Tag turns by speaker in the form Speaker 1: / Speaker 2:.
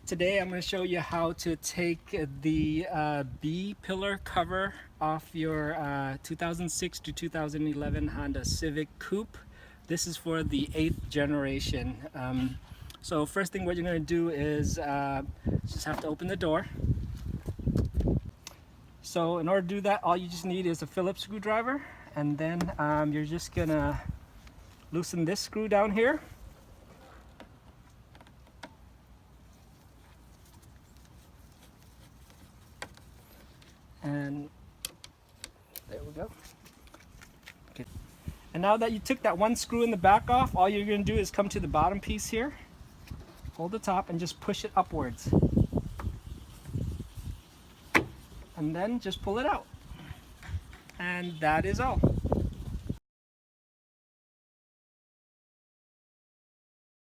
Speaker 1: Today I'm going to show you how to take the B pillar cover off your 2006 to 2011 Honda Civic Coupe. This is for the 8th generation. So first thing what you're going to do is just have to open the door. So in order to do that, all you just need is a Phillips screwdriver, and then you're just going to loosen this screw down here. And there we go. Okay. And now that you took that one screw in the back off, all you're going to do is come to the bottom piece here, hold the top, and just push it upwards. And then just pull it out. And that is all.